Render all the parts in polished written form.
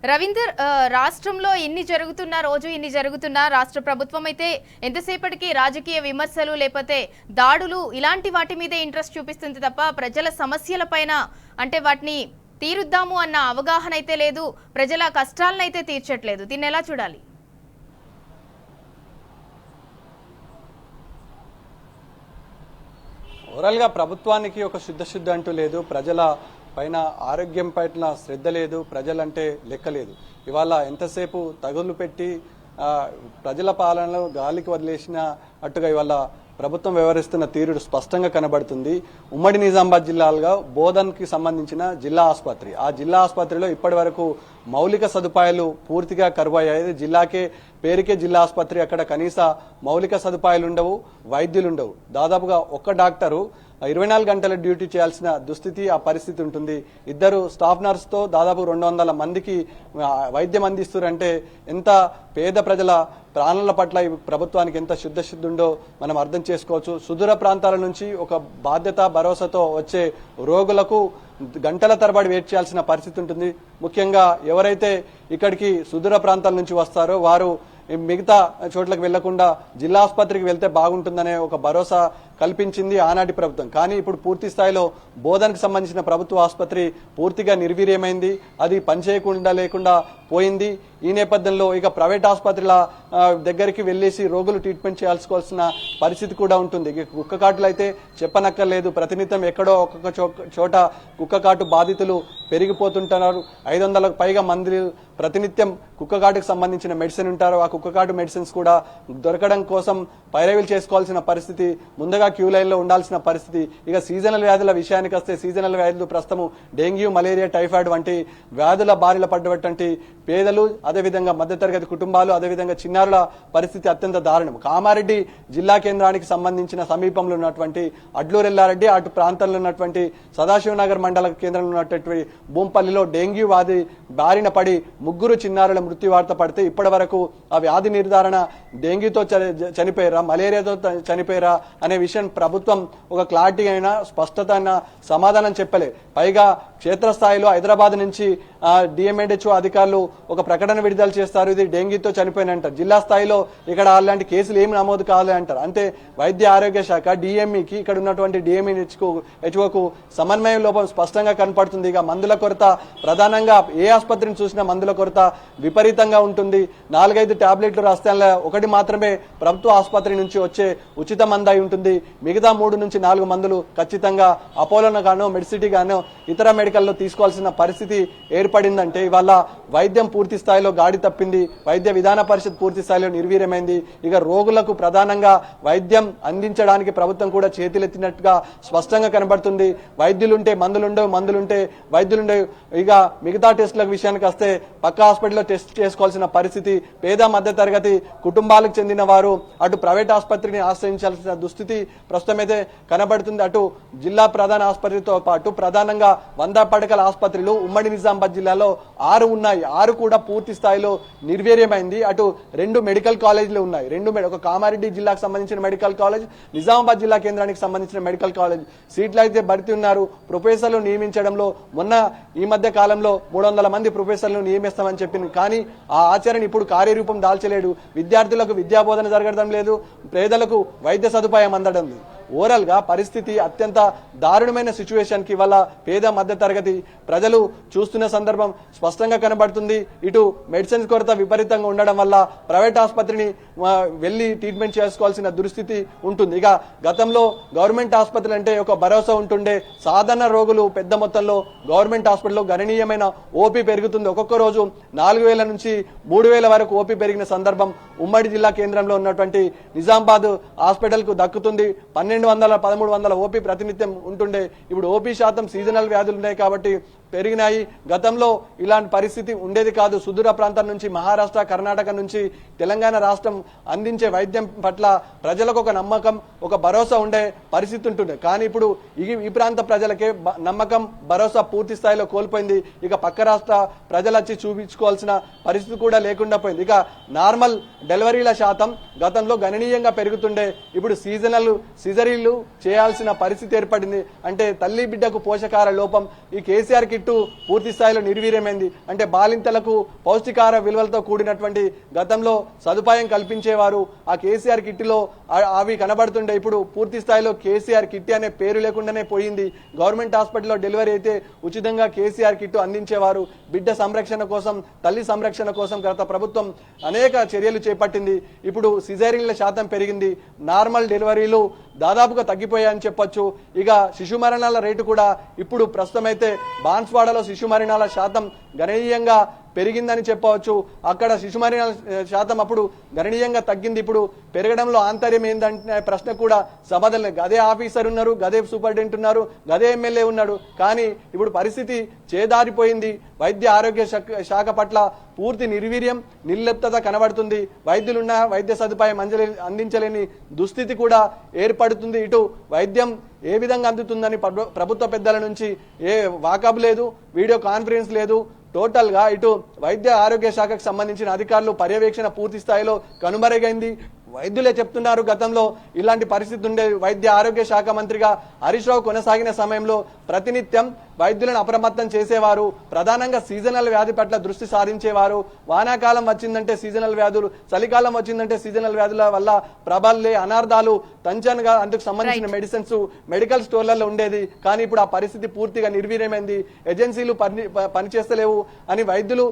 రవీందర్, రాష్ట్రంలో ఇన్ని జరుగుతున్నా రోజు ఇన్ని జరుగుతున్నా రాష్ట్ర ప్రభుత్వం అయితే ఎంతసేపటికి రాజకీయ విమర్శలు లేకపోతే దాడులు ఇలాంటి వాటి మీదే ఇంట్రెస్ట్ చూపిస్తుంది తప్ప ప్రజల సమస్యలపైన అంటే వాటిని తీరుద్దాము అన్న అవగాహన అయితే లేదు, ప్రజల కష్టాలను అయితే తీర్చట్లేదు. దీన్ని ఎలా చూడాలి? ఓవరాల్గా ప్రభుత్వానికి ఒక శుద్ధ అంటూ లేదు, ప్రజల పైన ఆరోగ్యం పైన శ్రద్ధ లేదు, ప్రజలంటే లెక్క లేదు. ఇవాళ ఎంతసేపు తగులు పెట్టి ప్రజల పాలనలో గాలికి వదిలేసిన అట్టుగా ఇవాళ ప్రభుత్వం వ్యవహరిస్తున్న తీరు స్పష్టంగా కనబడుతుంది. ఉమ్మడి నిజామాబాద్ జిల్లాలో బోధన్కి సంబంధించిన జిల్లా ఆసుపత్రి, ఆ జిల్లా ఆసుపత్రిలో ఇప్పటి వరకు మౌలిక సదుపాయాలు పూర్తిగా కరువయ్యాయి. జిల్లాకే పేరుకే జిల్లా ఆసుపత్రి, అక్కడ కనీస మౌలిక సదుపాయాలు ఉండవు, వైద్యులు ఉండవు. దాదాపుగా ఒక్క డాక్టరు 24 గంటల డ్యూటీ చేయాల్సిన దుస్థితి, ఆ పరిస్థితి ఉంటుంది. ఇద్దరు స్టాఫ్ నర్స్తో దాదాపు 200 మందికి వైద్యం అందిస్తున్నారంటే ఎంత పేద ప్రజల ప్రాణాల పట్ల ఈ ప్రభుత్వానికి ఎంత శుద్ధ ఉందో మనం అర్థం చేసుకోవచ్చు. సుదూర ప్రాంతాల నుంచి ఒక బాధ్యత భరోసాతో వచ్చే రోగులకు గంటల తరబడి వెయిట్ చేయాల్సిన పరిస్థితి ఉంటుంది. ముఖ్యంగా ఎవరైతే ఇక్కడికి సుదూర ప్రాంతాల నుంచి వస్తారో వారు మిగతా చోట్లకు వెళ్లకుండా జిల్లా ఆసుపత్రికి వెళ్తే బాగుంటుందనే ఒక భరోసా కల్పించింది ఆనాటి ప్రభుత్వం. కానీ ఇప్పుడు పూర్తి స్థాయిలో బోధనకు సంబంధించిన ప్రభుత్వ ఆసుపత్రి పూర్తిగా నిర్వీర్యమైంది, అది పనిచేయకుండా లేకుండా పోయింది. ఈ నేపథ్యంలో ఇక ప్రైవేట్ ఆసుపత్రుల దగ్గరికి వెళ్లేసి రోగులు ట్రీట్మెంట్ చేయాల్సుకోవాల్సిన పరిస్థితి కూడా ఉంటుంది. ఇక కుక్కకాటులు అయితే చెప్పనక్కర్లేదు, ప్రతినిత్యం ఎక్కడో ఒక్కొక్క చోట కుక్కకాటు బాధితులు పెరిగిపోతుంటున్నారు. 500లకు పైగా మంది ప్రతినిత్యం కుక్కకాటుకు సంబంధించిన మెడిసిన్ ఉంటారు. ఆ కుక్కకాటు మెడిసిన్స్ కూడా దొరకడం కోసం పైరవీలు చేసుకోవాల్సిన పరిస్థితి, ముందుగా క్యూ లైన్లో ఉండాల్సిన పరిస్థితి. ఇక సీజనల్ వ్యాధుల విషయానికి వస్తే సీజనల్ వ్యాధులు ప్రస్తుతం డెంగ్యూ, మలేరియా, టైఫాయిడ్ వంటి వ్యాధుల బారిన పడ్డటువంటి పేదలు, అదేవిధంగా మధ్యతరగతి కుటుంబాలు, అదేవిధంగా చిన్నారుల పరిస్థితి అత్యంత దారుణం. కామారెడ్డి జిల్లా కేంద్రానికి సంబంధించిన సమీపంలో ఉన్నటువంటి అడ్లూరెల్లారెడ్డి, అటు ప్రాంతంలో ఉన్నటువంటి సదాశివనగర్ మండల కేంద్రంలో ఉన్నటువంటి భూంపల్లిలో డెంగ్యూ వ్యాధి బారిన పడి 3 చిన్నారుల మృత్యు వార్త పడితే ఇప్పటి వరకు ఆ వ్యాధి నిర్ధారణ డెంగ్యూతో చనిపోయారా, మలేరియాతో చనిపోయారా అనే విషయం ప్రభుత్వం ఒక క్లారిటీ అయినా స్పష్టత అయినా సమాధానం చెప్పలే. పైగా క్షేత్రస్థాయిలో హైదరాబాద్ నుంచి డిఎంఎడ్హెచ్ఓ అధికారులు ఒక ప్రకటన విడుదల చేస్తారు, ఇది డెంగ్యూతో చనిపోయినంటారు. జిల్లా స్థాయిలో ఇక్కడ అలాంటి కేసులు ఏమి నమోదు కావాలి అంటారు. అంతే వైద్య ఆరోగ్య శాఖ డిఎంఈకి ఇక్కడ ఉన్నటువంటి డిఎంఈహెచ్ఓకు సమన్వయం లోపం స్పష్టంగా కనపడుతుంది. ఇక మందుల కొరత, ప్రధానంగా ఏ ఆసుపత్రిని చూసినా మందుల కొరత విపరీతంగా ఉంటుంది. 4-5 టాబ్లెట్లు రాస్తే ఒకటి మాత్రమే ప్రభుత్వ ఆసుపత్రి నుంచి వచ్చే ఉచిత మందు అయి ఉంటుంది. మిగతా 3 నుంచి 4 మందులు ఖచ్చితంగా అపోలోను గానో మెడిసిటీ గానో ఇతర మెడికల్లో తీసుకోవాల్సిన పరిస్థితి ఏర్పడిందంటే ఇవాళ వైద్యం పూర్తి స్థాయిలో గాడి తప్పింది, వైద్య విధాన పరిషత్ పూర్తి స్థాయిలో నిర్వీర్యమైంది. ఇక రోగులకు ప్రధానంగా వైద్యం అందించడానికి ప్రభుత్వం కూడా చేతులెత్తినట్టుగా స్పష్టంగా కనబడుతుంది. వైద్యులుంటే మందులుండవు, మందులుంటే వైద్యులుండవు. ఇక మిగతా టెస్టుల విషయానికి వస్తే పక్క హాస్పిటల్లో టెస్ట్ చేసుకోవాల్సిన పరిస్థితి, పేద మధ్య తరగతి కుటుంబాలకు చెందిన వారు అటు ప్రైవేట్ ఆసుపత్రిని ఆశ్రయించాల్సిన దుస్థితి ప్రస్తుతం అయితే కనబడుతుంది. అటు జిల్లా ప్రధాన ఆసుపత్రితో పాటు ప్రధానంగా 100 పడకల ఆసుపత్రులు ఉమ్మడి నిజామాబాద్ జిల్లాలో 6 ఉన్నాయి. 6 కూడా పూర్తి స్థాయిలో నిర్వీర్యమైంది. అటు 2 మెడికల్ కాలేజీలు ఉన్నాయి. ఒక కామారెడ్డి జిల్లాకు సంబంధించిన మెడికల్ కాలేజ్, నిజామాబాద్ జిల్లా కేంద్రానికి సంబంధించిన మెడికల్ కాలేజ్. సీట్లు అయితే భర్తీ ఉన్నారు. ప్రొఫెసర్లు నియమించడంలో మొన్న ఈ మధ్య కాలంలో 300 మంది ప్రొఫెసర్లు నియమిస్తామని చెప్పింది. కానీ ఆ ఆచరణ ఇప్పుడు కార్యరూపం దాల్చలేడు. విద్యార్థులకు విద్యాబోధన జరగడం లేదు, పేదలకు వైద్య సదుపాయం అందడం లేదు. ఓవరాల్ గా పరిస్థితి అత్యంత దారుణమైన సిచ్యువేషన్ కి వల్ల పేద మధ్య తరగతి ప్రజలు చూస్తున్న సందర్భం స్పష్టంగా కనబడుతుంది. ఇటు మెడిసిన్స్ కొరత విపరీతంగా ఉండడం వల్ల ప్రైవేట్ ఆసుపత్రిని వెళ్లి ట్రీట్మెంట్ చేసుకోవాల్సిన దుస్థితి ఉంటుంది. ఇక గతంలో గవర్నమెంట్ ఆసుపత్రులు అంటే ఒక భరోసా ఉంటుండే. సాధారణ రోగులు పెద్ద మొత్తంలో గవర్నమెంట్ హాస్పిటల్లో గణనీయమైన ఓపీ పెరుగుతుంది. ఒక్కొక్క రోజు 4,000 నుంచి 3,000 వరకు ఓపీ పెరిగిన సందర్భం ఉమ్మడి జిల్లా కేంద్రంలో ఉన్నటువంటి నిజామాబాద్ హాస్పిటల్ కు దక్కుతుంది. 1200-1300 ఓపీ ప్రతినిత్యం ఉంటుండే. ఇప్పుడు ఓపీ శాతం సీజనల్ వ్యాధులు ఉన్నాయి కాబట్టి పెరిగినాయి. గతంలో ఇలాంటి పరిస్థితి ఉండేది కాదు. సుదూర ప్రాంతాల నుంచి మహారాష్ట్ర, కర్ణాటక నుంచి తెలంగాణ రాష్ట్రం అందించే వైద్యం పట్ల ప్రజలకు ఒక నమ్మకం, ఒక భరోసా ఉండే పరిస్థితి ఉంటుండే. కానీ ఇప్పుడు ఈ ప్రాంత ప్రజలకే నమ్మకం, భరోసా పూర్తి స్థాయిలో కోల్పోయింది. ఇక పక్క రాష్ట్ర ప్రజలు వచ్చి చూపించుకోవాల్సిన పరిస్థితి కూడా లేకుండా పోయింది. ఇక నార్మల్ డెలివరీల శాతం గతంలో గణనీయంగా పెరుగుతుండే. ఇప్పుడు సిజరీలు చేయాల్సిన పరిస్థితి ఏర్పడింది. అంటే తల్లి బిడ్డకు పోషకాహార లోపం. ఈ కేసీఆర్ కిట్ కిట్టు పూర్తి స్థాయిలో నిర్వీర్యమైంది. అంటే బాలింతలకు పౌష్టికాహార విలువలతో కూడినటువంటి గతంలో సదుపాయం కల్పించేవారు. ఆ కేసీఆర్ కిట్లో అవి కనబడుతుండే. ఇప్పుడు పూర్తి స్థాయిలో కేసీఆర్ కిట్ అనే పేరు లేకుండానే పోయింది. గవర్నమెంట్ హాస్పిటల్లో డెలివరీ అయితే ఉచితంగా కేసీఆర్ కిట్ అందించేవారు. బిడ్డ సంరక్షణ కోసం, తల్లి సంరక్షణ కోసం గత ప్రభుత్వం అనేక చర్యలు చేపట్టింది. ఇప్పుడు సిజేరియన్ల శాతం పెరిగింది. నార్మల్ డెలివరీలు దాదాపుగా తగ్గిపోయాయని చెప్పొచ్చు. ఇక శిశు మరణాల రేటు కూడా ఇప్పుడు ప్రస్తుతం అయితే బాన్స్వాడలో శిశు మరణాల శాతం గణనీయంగా పెరిగిందని చెప్పవచ్చు. అక్కడ శిశు మరణాల శాతం అప్పుడు గణనీయంగా తగ్గింది. ఇప్పుడు పెరగడంలో ఆంతర్యం ఏంటంటే ప్రశ్న కూడా సమాధానం లేదు. గదే ఆఫీసర్ ఉన్నారు, గదే సూపరింటెండెంట్ ఉన్నారు, గదే ఎమ్మెల్యే ఉన్నాడు. కానీ ఇప్పుడు పరిస్థితి చేదారిపోయింది. వైద్య ఆరోగ్య శాఖ పట్ల పూర్తి నిర్వీర్యం, నిర్లిప్తత కనబడుతుంది. వైద్యులున్న వైద్య సదుపాయం అందించలేని దుస్థితి కూడా ఏర్పడుతుంది. ఇటు వైద్యం ఏ విధంగా అందుతుందని ప్రభుత్వ పెద్దల నుంచి ఏ వాకబ్ లేదు, వీడియో కాన్ఫరెన్స్ లేదు. టోటల్ గా ఇటు వైద్య ఆరోగ్య శాఖకు సంబంధించిన అధికారులు పర్యవేక్షణ పూర్తి స్థాయిలో కనుమరుగైంది. వైద్యులే చెప్తున్నారు గతంలో ఇలాంటి పరిస్థితి ఉండే. వైద్య ఆరోగ్య శాఖ మంత్రిగా హరీష్ రావు కొనసాగిన సమయంలో ప్రతినిత్యం వైద్యులను అప్రమత్తం చేసేవారు. ప్రధానంగా సీజనల్ వ్యాధి పట్ల దృష్టి సారించేవారు. వానాకాలం వచ్చిందంటే సీజనల్ వ్యాధులు, చలికాలం వచ్చిందంటే సీజనల్ వ్యాధుల వల్ల ప్రబల్లే అనార్థాలు తంచన్గా అందుకు సంబంధించిన మెడిసిన్స్ మెడికల్ స్టోర్లలో ఉండేది. కానీ ఇప్పుడు ఆ పరిస్థితి పూర్తిగా నిర్వీర్యమైంది. ఏజెన్సీలు పనిచేస్తలేవు అని వైద్యులు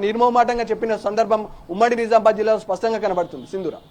నిర్మోహమాటంగా చెప్పిన సందర్భం ఉమ్మడి నిజామాబాద్ జిల్లాలో స్పష్టంగా కనబడుతుంది. సింధూరా.